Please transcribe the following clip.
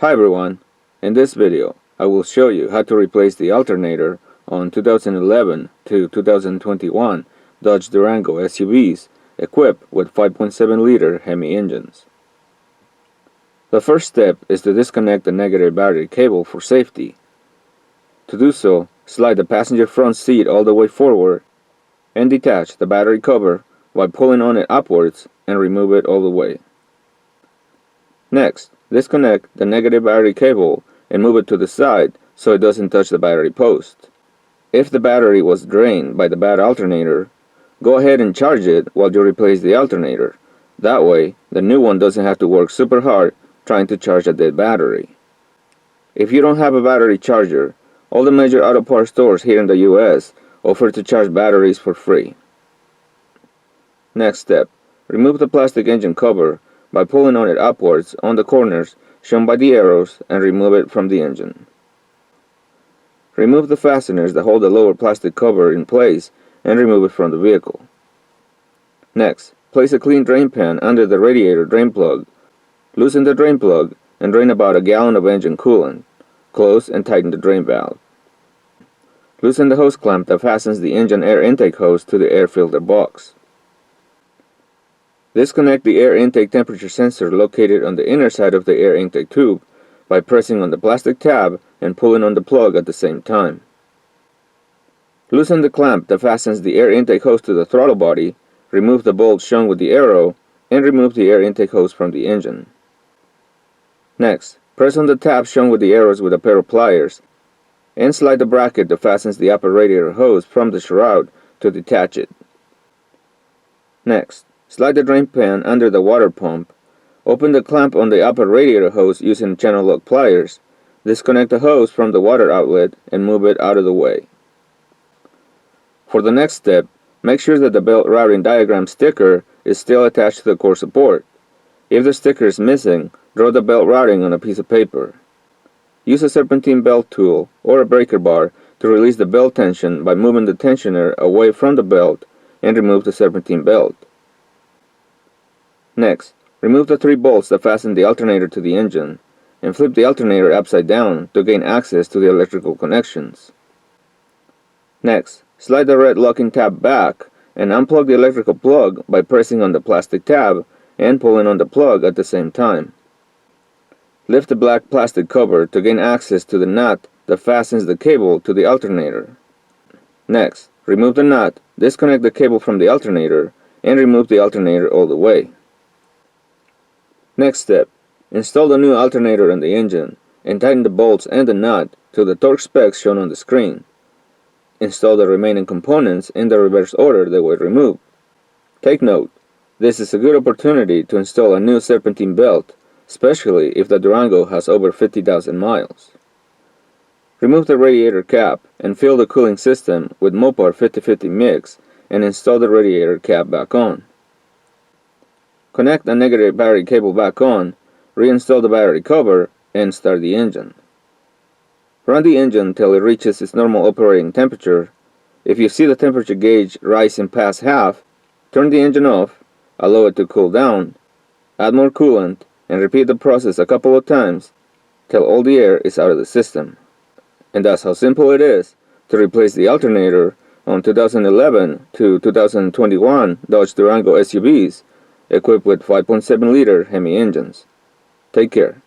Hi everyone, in this video I will show you how to replace the alternator on 2011 to 2021 Dodge Durango SUVs equipped with 5.7-liter Hemi engines. The first step is to disconnect the negative battery cable for safety. To do so, slide the passenger front seat all the way forward and detach the battery cover while pulling on it upwards and remove it all the way. Next, disconnect the negative battery cable and move it to the side so it doesn't touch the battery post. If the battery was drained by the bad alternator, go ahead and charge it while you replace the alternator. That way, the new one doesn't have to work super hard trying to charge a dead battery. If you don't have a battery charger, all the major auto parts stores here in the US offer to charge batteries for free. Next step, remove the plastic engine cover by pulling on it upwards on the corners shown by the arrows and remove it from the engine. Remove the fasteners that hold the lower plastic cover in place and remove it from the vehicle. Next, place a clean drain pan under the radiator drain plug. Loosen the drain plug and drain about a gallon of engine coolant. Close and tighten the drain valve. Loosen the hose clamp that fastens the engine air intake hose to the air filter box. Disconnect the air intake temperature sensor located on the inner side of the air intake tube by pressing on the plastic tab and pulling on the plug at the same time. Loosen the clamp that fastens the air intake hose to the throttle body, remove the bolt shown with the arrow, and remove the air intake hose from the engine. Next, press on the tab shown with the arrows with a pair of pliers, and slide the bracket that fastens the upper radiator hose from the shroud to detach it. Next, slide the drain pan under the water pump, open the clamp on the upper radiator hose using channel lock pliers, disconnect the hose from the water outlet and move it out of the way. For the next step, make sure that the belt routing diagram sticker is still attached to the core support. If the sticker is missing, draw the belt routing on a piece of paper. Use a serpentine belt tool or a breaker bar to release the belt tension by moving the tensioner away from the belt and remove the serpentine belt. Next, remove the 3 bolts that fasten the alternator to the engine, and flip the alternator upside down to gain access to the electrical connections. Next, slide the red locking tab back and unplug the electrical plug by pressing on the plastic tab and pulling on the plug at the same time. Lift the black plastic cover to gain access to the nut that fastens the cable to the alternator. Next, remove the nut, disconnect the cable from the alternator, and remove the alternator all the way. Next step, install the new alternator on the engine and tighten the bolts and the nut to the torque specs shown on the screen. Install the remaining components in the reverse order they were removed. Take note, this is a good opportunity to install a new serpentine belt, especially if the Durango has over 50,000 miles. Remove the radiator cap and fill the cooling system with Mopar 50/50 mix and install the radiator cap back on. Connect the negative battery cable back on, reinstall the battery cover, and start the engine. Run the engine till it reaches its normal operating temperature. If you see the temperature gauge rising past half, turn the engine off, allow it to cool down, add more coolant, and repeat the process a couple of times till all the air is out of the system. And that's how simple it is to replace the alternator on 2011 to 2021 Dodge Durango SUVs equipped with 5.7-liter Hemi engines. Take care.